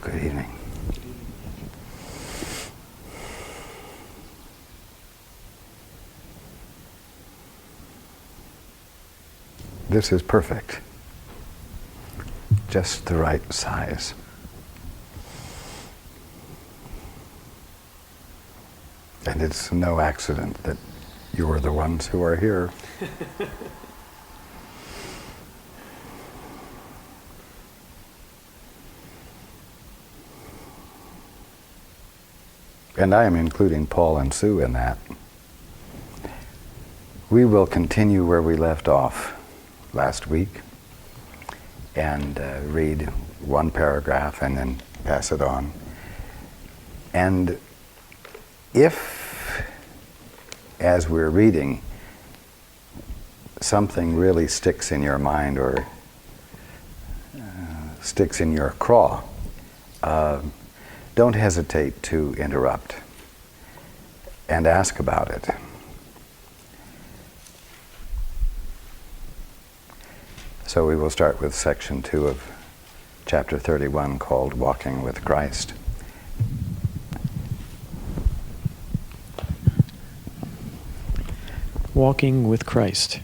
Good evening. This is perfect. Just the right size. And it's no accident that you are the ones who are here. And I am including Paul and Sue in that. We will continue where we left off last week and read one paragraph and then pass it on. And if, as we're reading, something really sticks in your mind or sticks in your craw, don't hesitate to interrupt and ask about it. So we will start with section 2 of chapter 31 called Walking with Christ. Walking with Christ.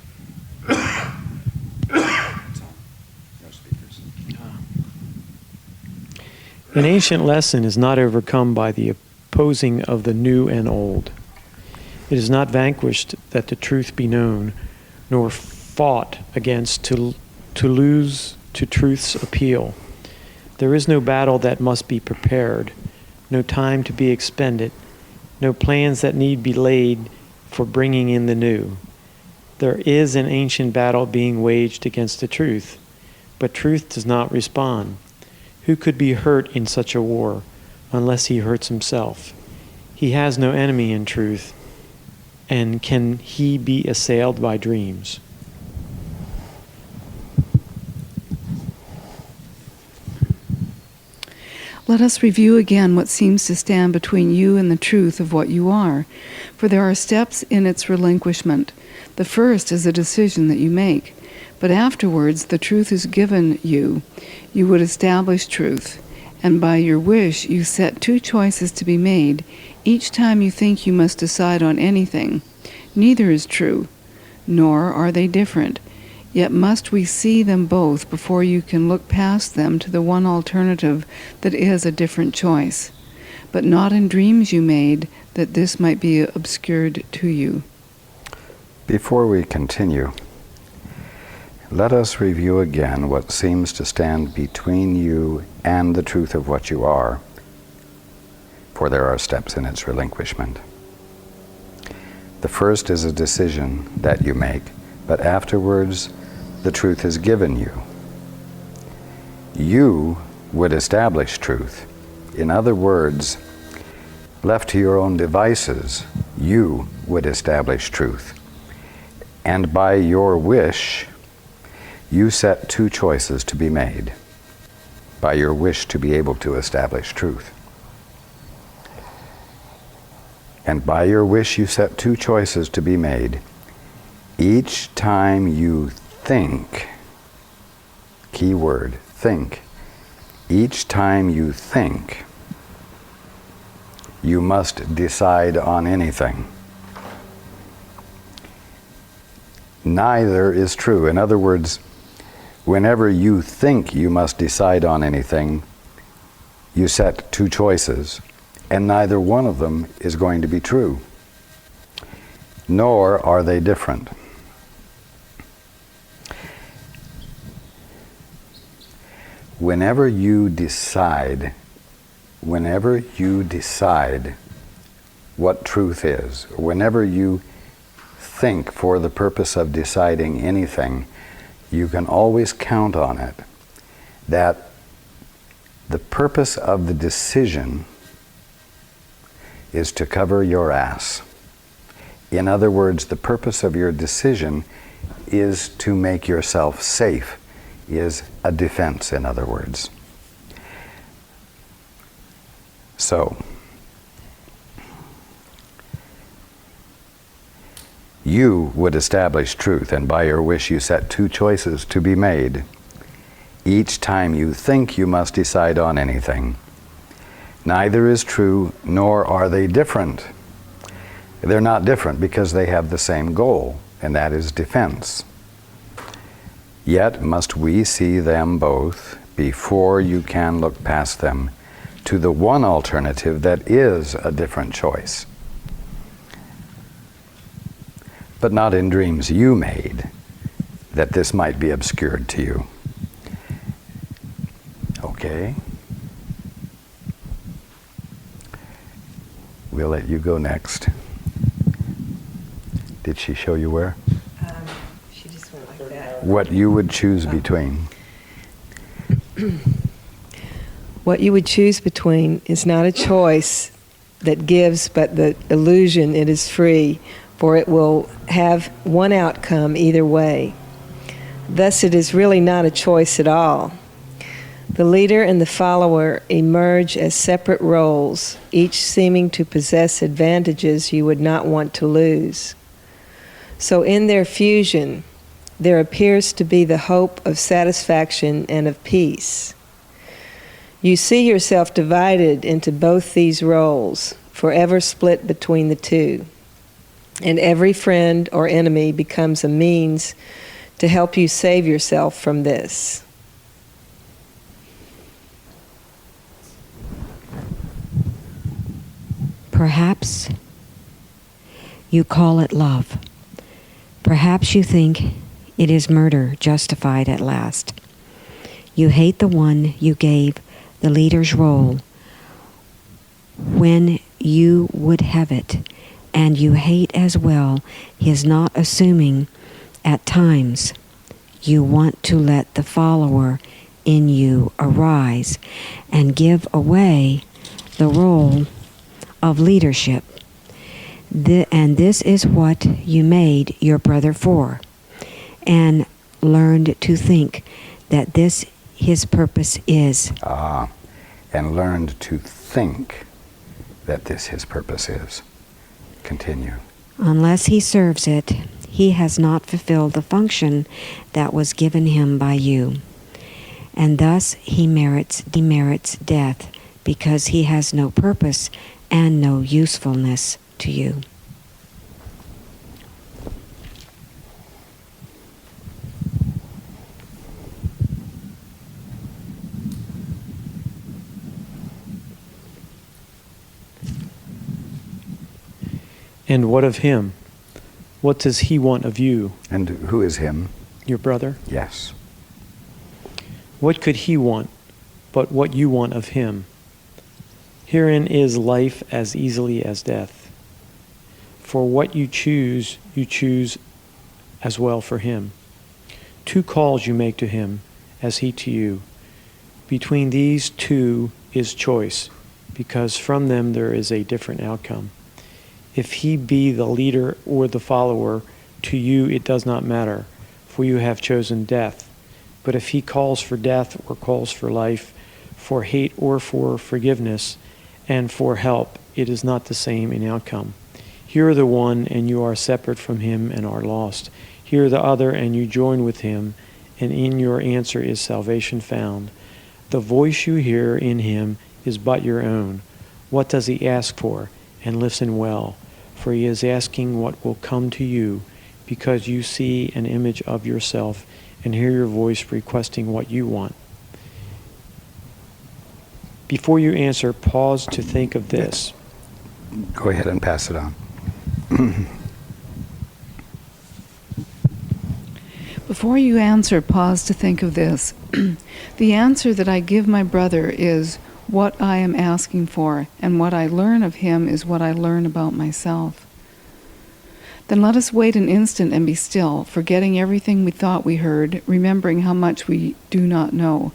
An ancient lesson is not overcome by the opposing of the new and old. It is not vanquished that the truth be known, nor fought against to lose to truth's appeal. There is no battle that must be prepared, no time to be expended, no plans that need be laid for bringing in the new. There is an ancient battle being waged against the truth, but truth does not respond. Who could be hurt in such a war unless he hurts himself? He has no enemy in truth, and can he be assailed by dreams? Let us review again what seems to stand between you and the truth of what you are, for there are steps in its relinquishment. The first is a decision that you make, but afterwards the truth is given you. You would establish truth, and by your wish you set two choices to be made each time you think you must decide on anything. Neither is true, nor are they different. Yet must we see them both before you can look past them to the one alternative that is a different choice. But not in dreams you made, that this might be obscured to you. Before we continue, let us review again what seems to stand between you and the truth of what you are, for there are steps in its relinquishment. The first is a decision that you make, but afterwards the truth is given you. You would establish truth. In other words, left to your own devices, you would establish truth. And by your wish, you set two choices to be made, by your wish to be able to establish truth. And by your wish, you set two choices to be made. Each time you think, key word, think, each time you think, you must decide on anything. Neither is true. In other words, whenever you think you must decide on anything, you set two choices, and neither one of them is going to be true, nor are they different. Whenever you decide what truth is, whenever you think for the purpose of deciding anything, you can always count on it that the purpose of the decision is to cover your ass. In other words, the purpose of your decision is to make yourself safe, is a defense, in other words. So, you would establish truth, and by your wish you set two choices to be made. Each time you think you must decide on anything, Neither is true, nor are they different. They're not different because they have the same goal, and that is defense. Yet must we see them both before you can look past them to the one alternative that is a different choice. But not in dreams you made, that this might be obscured to you. Okay? We'll let you go next. Did she show you where? She just went like that. What you would choose between. What you would choose between is not a choice that gives, but the illusion it is free, for it will have one outcome either way. Thus, it is really not a choice at all. The leader and the follower emerge as separate roles, each seeming to possess advantages you would not want to lose. So in their fusion, there appears to be the hope of satisfaction and of peace. You see yourself divided into both these roles, forever split between the two. And every friend or enemy becomes a means to help you save yourself from this. Perhaps you call it love. Perhaps you think it is murder justified at last. You hate the one you gave the leader's role when you would have it, and you hate as well his not assuming at times. You want to let the follower in you arise and give away the role of leadership. And this is what you made your brother for, and learned to think that this his purpose is. And learned to think that this his purpose is. Continue. Unless he serves it, he has not fulfilled the function that was given him by you. And thus he merits death, because he has no purpose and no usefulness to you. And what of him? What does he want of you? And who is him? Your brother? Yes. What could he want but what you want of him? Herein is life as easily as death. For what you choose as well for him. Two calls you make to him, as he to you. Between these two is choice, because from them there is a different outcome. If he be the leader or the follower, to you it does not matter, for you have chosen death. But if he calls for death or calls for life, for hate or for forgiveness, and for help, it is not the same in outcome. Here the one, and you are separate from him and are lost. Here the other, and you join with him, and in your answer is salvation found. The voice you hear in him is but your own. What does he ask for? And listen well, for he is asking what will come to you, because you see an image of yourself and hear your voice requesting what you want. Before you answer, pause to think of this. Go ahead and pass it on. Before you answer, pause to think of this. The answer that I give my brother is what I am asking for, and what I learn of him is what I learn about myself. Then let us wait an instant and be still, forgetting everything we thought we heard, remembering how much we do not know.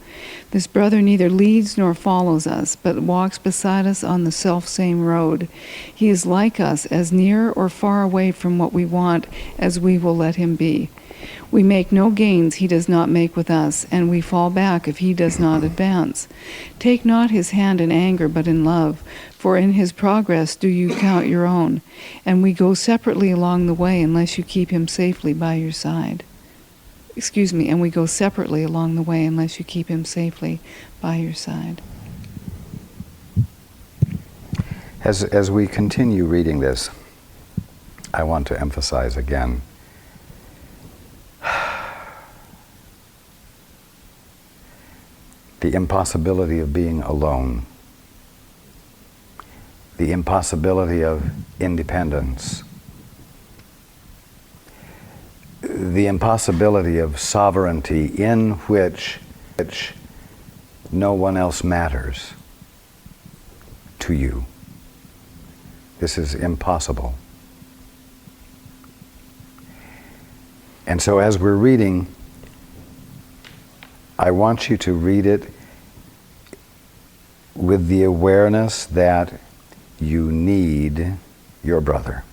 This brother neither leads nor follows us, but walks beside us on the self-same road. He is like us, as near or far away from what we want as we will let him be. We make no gains he does not make with us, and we fall back if he does not advance. Take not his hand in anger, but in love, for in his progress do you count your own, and we go separately along the way unless you keep him safely by your side. And we go separately along the way unless you keep him safely by your side. As we continue reading this, I want to emphasize again the impossibility of being alone, the impossibility of independence, the impossibility of sovereignty in which no one else matters to you. This is impossible. And so as we're reading, I want you to read it with the awareness that you need your brother.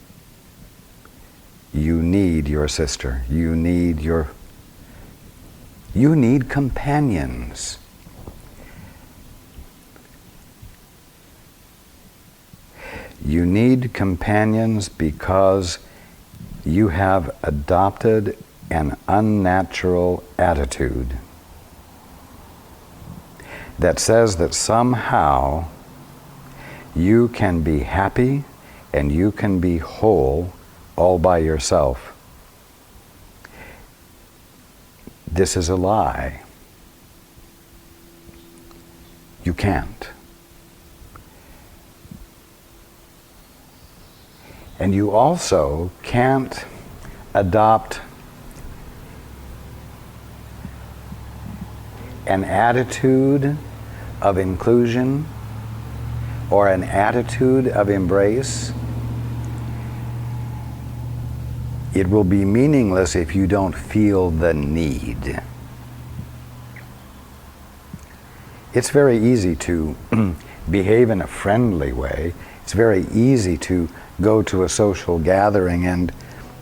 You need your sister. You need companions. You need companions because you have adopted an unnatural attitude that says that somehow you can be happy and you can be whole all by yourself. This is a lie. You can't. And you also can't adopt an attitude of inclusion or an attitude of embrace. It will be meaningless if you don't feel the need. It's very easy to behave in a friendly way. It's very easy to go to a social gathering and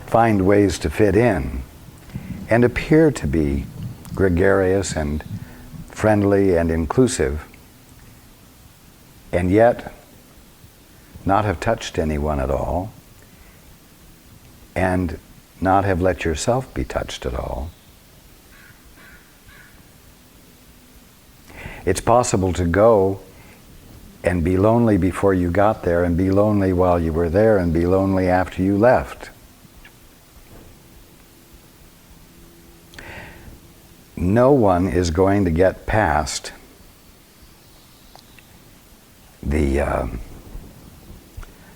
find ways to fit in and appear to be gregarious and friendly and inclusive, and yet not have touched anyone at all and not have let yourself be touched at all. It's possible to go and be lonely before you got there, and be lonely while you were there, and be lonely after you left. No one is going to get past the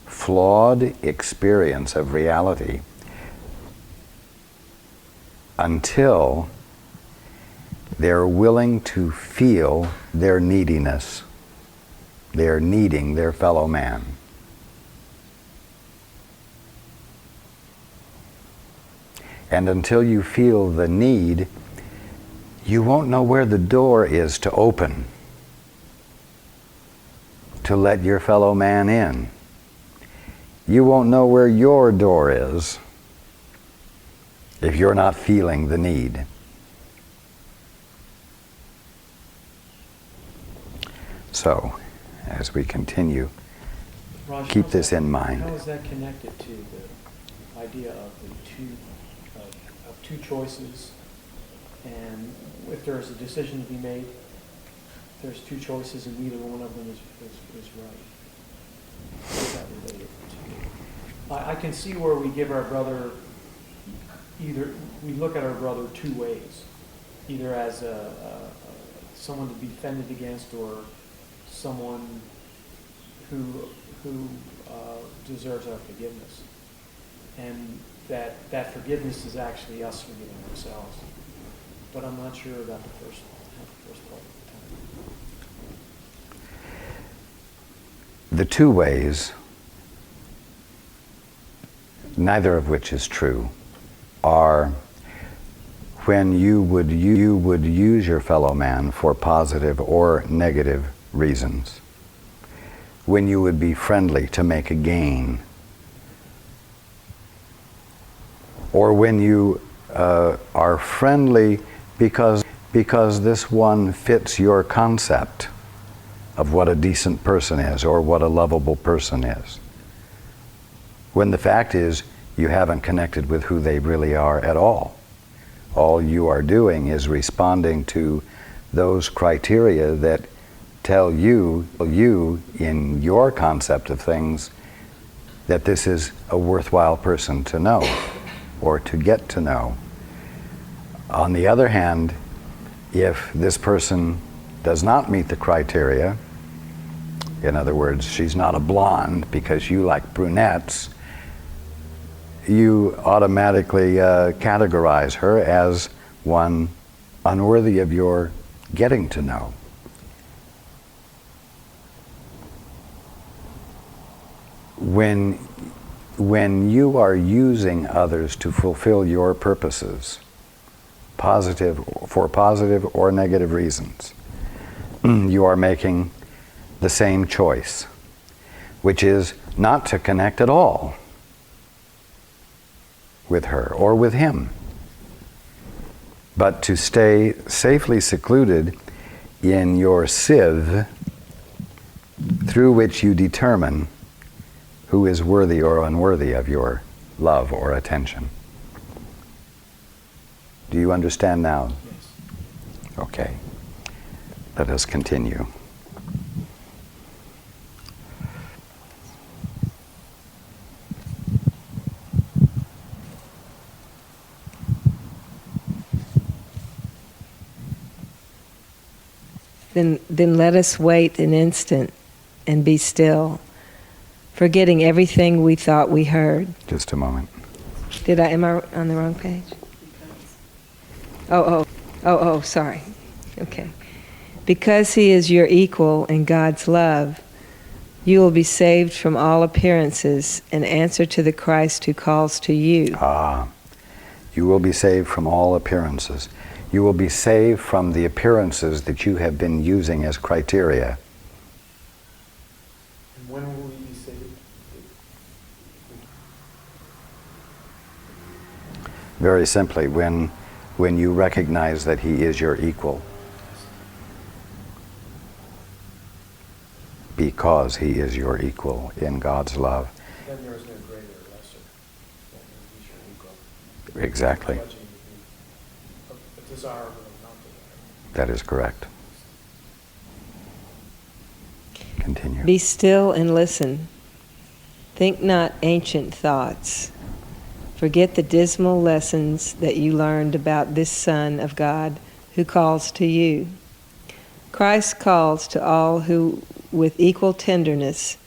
flawed experience of reality until they're willing to feel their neediness. They're needing their fellow man. And until you feel the need, you won't know where the door is to open to let your fellow man in. You won't know where your door is if you're not feeling the need. So, as we continue, Raj, keep this in mind. How is that connected to the idea of two choices, and if there's a decision to be made, there's two choices and neither one of them is right? How is that related to? I can see where we give our brother we look at our brother two ways, either as someone to be defended against or someone who deserves our forgiveness, and that forgiveness is actually us forgiving ourselves. But I'm not sure about the first part. The two ways, neither of which is true, are when you would use your fellow man for positive or negative reasons, when you would be friendly to make a gain, or when you are friendly because this one fits your concept of what a decent person is or what a lovable person is, when the fact is you haven't connected with who they really are at all. All you are doing is responding to those criteria that tell you in your concept of things that this is a worthwhile person to know or to get to know. On the other hand, if this person does not meet the criteria, in other words, she's not a blonde because you like brunettes, you automatically categorize her as one unworthy of your getting to know. When you are using others to fulfill your purposes, for positive or negative reasons, you are making the same choice, which is not to connect at all with her or with him, but to stay safely secluded in your sieve through which you determine who is worthy or unworthy of your love or attention. Do you understand now? Yes. Okay. Let us continue. Then let us wait an instant and be still, forgetting everything we thought we heard. Just a moment. Am I on the wrong page? Oh, sorry. Okay. Because he is your equal in God's love, you will be saved from all appearances and answer to the Christ who calls to you. You will be saved from all appearances. You will be saved from the appearances that you have been using as criteria. And when will we be saved? Very simply, when you recognize that he is your equal. Because he is your equal in God's love. Then there is no greater or lesser than he's your equal. Exactly. Desirable or not desirable. That is correct. Continue. Be still and listen. Think not ancient thoughts. Forget the dismal lessons that you learned about this Son of God who calls to you. Christ calls to all who, with equal tenderness,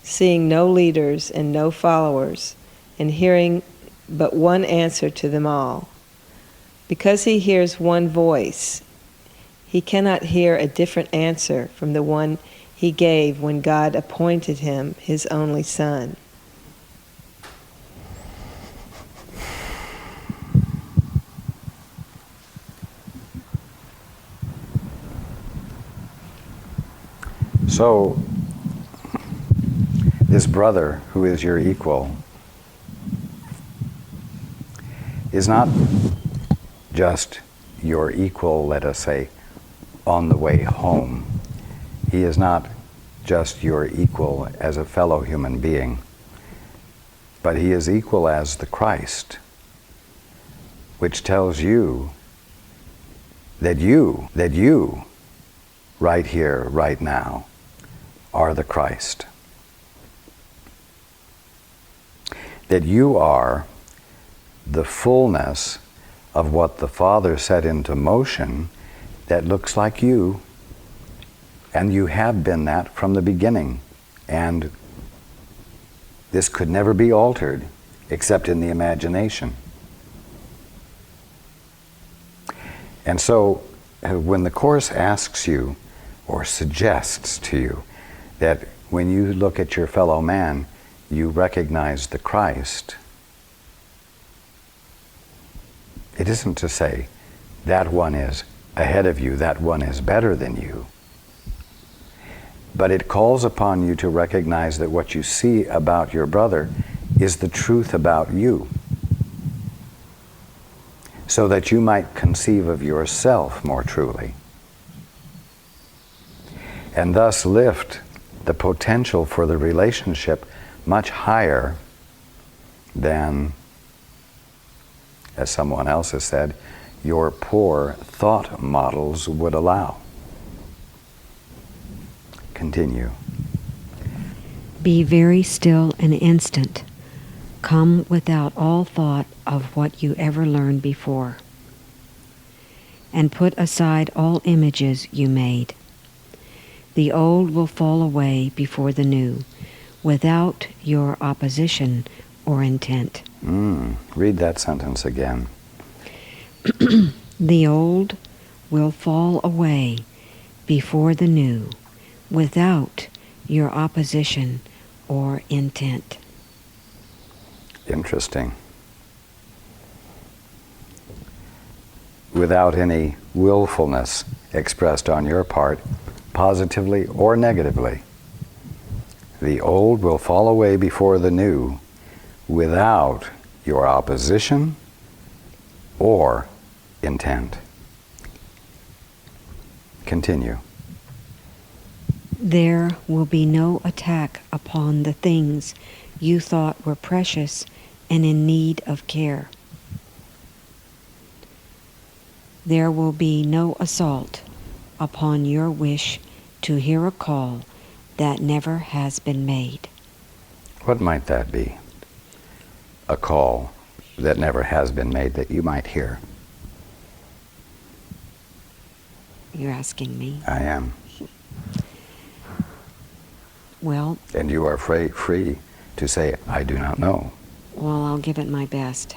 seeing no leaders and no followers, and hearing but one answer to them all. Because he hears one voice, he cannot hear a different answer from the one he gave when God appointed him his only Son. So, this brother who is your equal is not just your equal, let us say, on the way home. He is not just your equal as a fellow human being, but he is equal as the Christ, which tells you that you, right here, right now, are the Christ. That you are the fullness of what the Father set into motion that looks like you, and you have been that from the beginning. And this could never be altered except in the imagination. And so when the Course asks you or suggests to you that when you look at your fellow man, you recognize the Christ, it isn't to say that one is ahead of you, that one is better than you. But it calls upon you to recognize that what you see about your brother is the truth about you, so that you might conceive of yourself more truly, and thus lift the potential for the relationship much higher than, as someone else has said, your poor thought models would allow. Continue. Be very still an instant. Come without all thought of what you ever learned before. And put aside all images you made. The old will fall away before the new, without your opposition or intent. Read that sentence again. The old will fall away before the new, without your opposition or intent. Interesting. Without any willfulness expressed on your part, positively or negatively. The old will fall away before the new without your opposition or intent. Continue. There will be no attack upon the things you thought were precious and in need of care. There will be no assault upon your wish to hear a call that never has been made. What might that be? A call that never has been made that you might hear. You're asking me? I am. Well, And you are free to say, I do not know. well, I'll give it my best.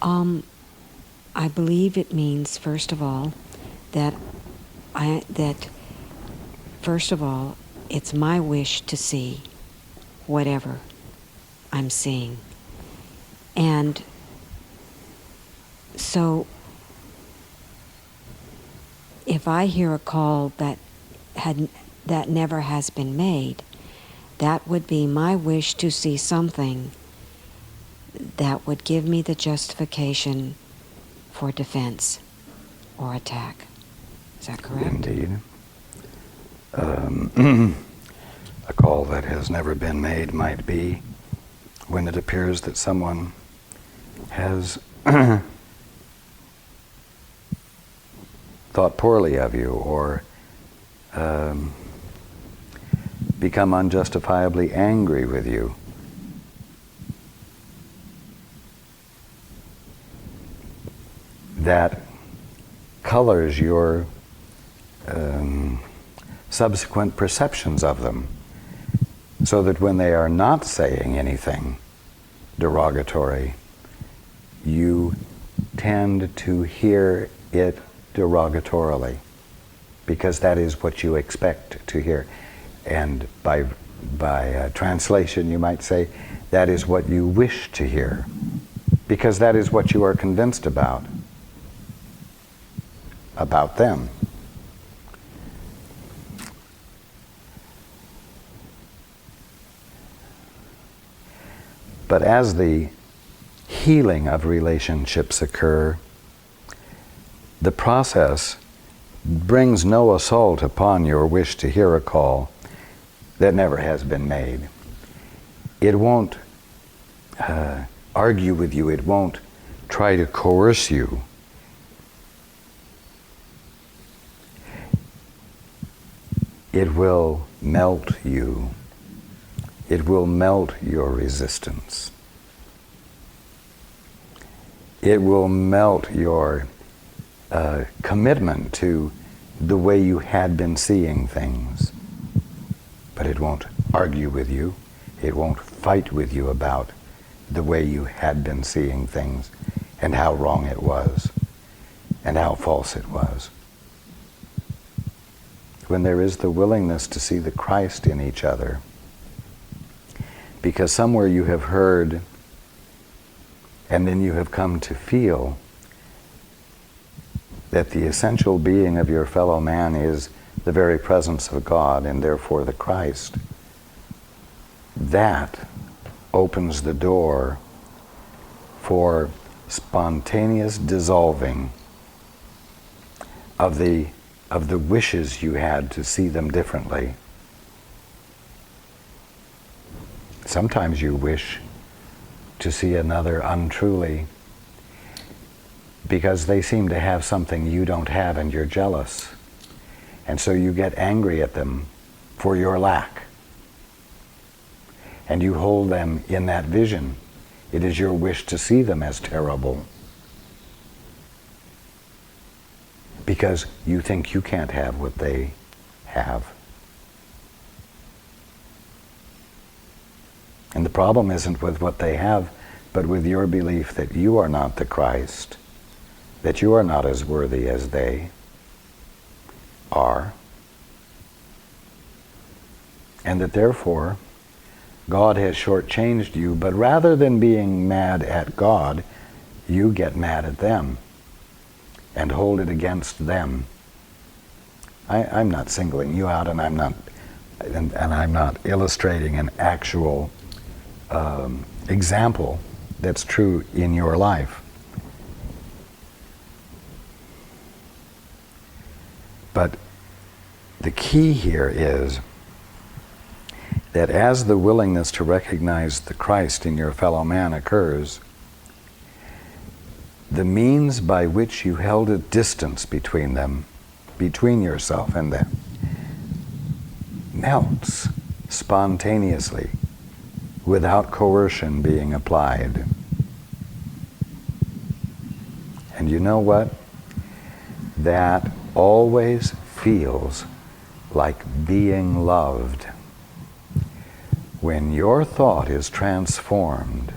I believe it means, first of all, first of all, it's my wish to see whatever I'm seeing. And so if I hear a call that never has been made, that would be my wish to see something that would give me the justification for defense or attack. Is that correct? Indeed. A call that has never been made might be when it appears that someone has thought poorly of you or become unjustifiably angry with you. That colors your subsequent perceptions of them, so that when they are not saying anything derogatory, you tend to hear it derogatorily, because that is what you expect to hear. And by translation, you might say, that is what you wish to hear, because that is what you are convinced about them. But as the healing of relationships occur, the process brings no assault upon your wish to hear a call that never has been made. It won't argue with you. It won't try to coerce you. It will melt you. It will melt your resistance. It will melt your commitment to the way you had been seeing things. But it won't argue with you. It won't fight with you about the way you had been seeing things and how wrong it was and how false it was. When there is the willingness to see the Christ in each other, because somewhere you have heard and then you have come to feel that the essential being of your fellow man is the very presence of God and therefore the Christ, that opens the door for spontaneous dissolving of the wishes you had to see them differently. Sometimes you wish to see another untruly because they seem to have something you don't have and you're jealous. And so you get angry at them for your lack. And you hold them in that vision. It is your wish to see them as terrible, because you think you can't have what they have. And the problem isn't with what they have, but with your belief that you are not the Christ, that you are not as worthy as they are, and that therefore God has shortchanged you. But rather than being mad at God, you get mad at them and hold it against them. I'm not singling you out, and I'm not illustrating an actual example that's true in your life. But the key here is that as the willingness to recognize the Christ in your fellow man occurs, the means by which you held a distance between them, between yourself and them, melts spontaneously without coercion being applied. And you know what? That always feels like being loved. When your thought is transformed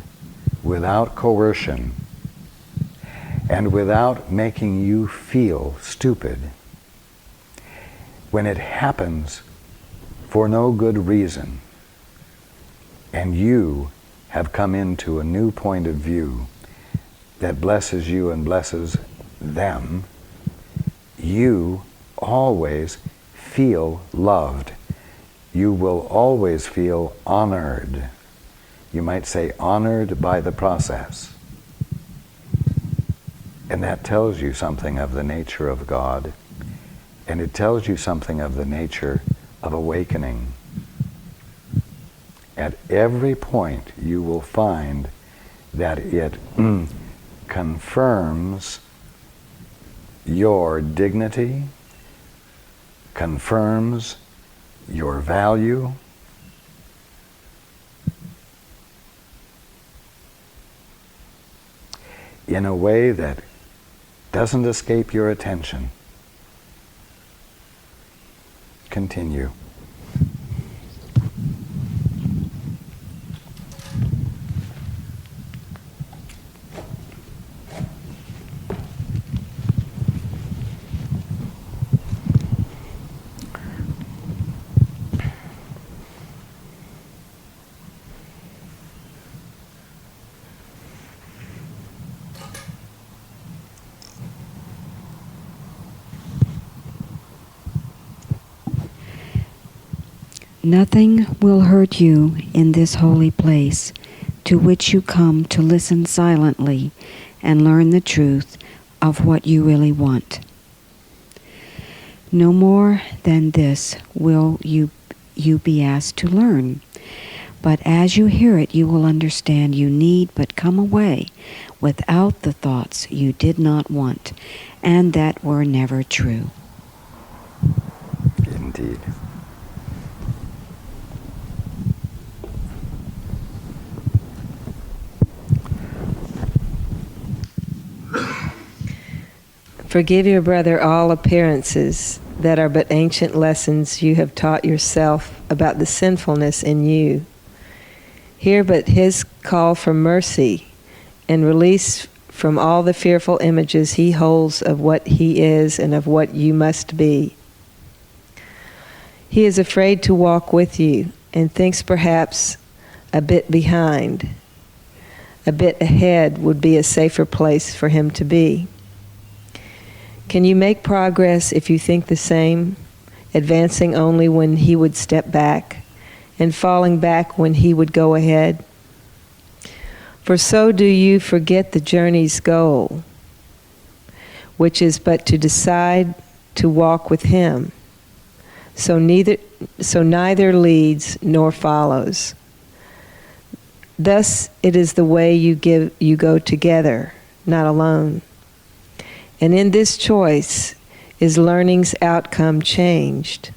without coercion and without making you feel stupid, when it happens for no good reason, and you have come into a new point of view that blesses you and blesses them, you always feel loved. You will always feel honored. You might say honored by the process. And that tells you something of the nature of God, and it tells you something of the nature of awakening. At every point you will find that it confirms your dignity, confirms your value, in a way that doesn't escape your attention. Continue. Nothing will hurt you in this holy place, to which you come to listen silently and learn the truth of what you really want. No more than this will you be asked to learn, but as you hear it, you will understand you need but come away without the thoughts you did not want and that were never true. Indeed. Forgive your brother all appearances that are but ancient lessons you have taught yourself about the sinfulness in you. Hear but his call for mercy and release from all the fearful images he holds of what he is and of what you must be. He is afraid to walk with you and thinks perhaps a bit behind. A bit ahead would be a safer place for him to be. Can you make progress if you think the same, advancing only when he would step back, and falling back when he would go ahead? For so do you forget the journey's goal, which is but to decide to walk with him. So neither leads nor follows. Thus it is the way you go together, not alone. And in this choice is learning's outcome changed.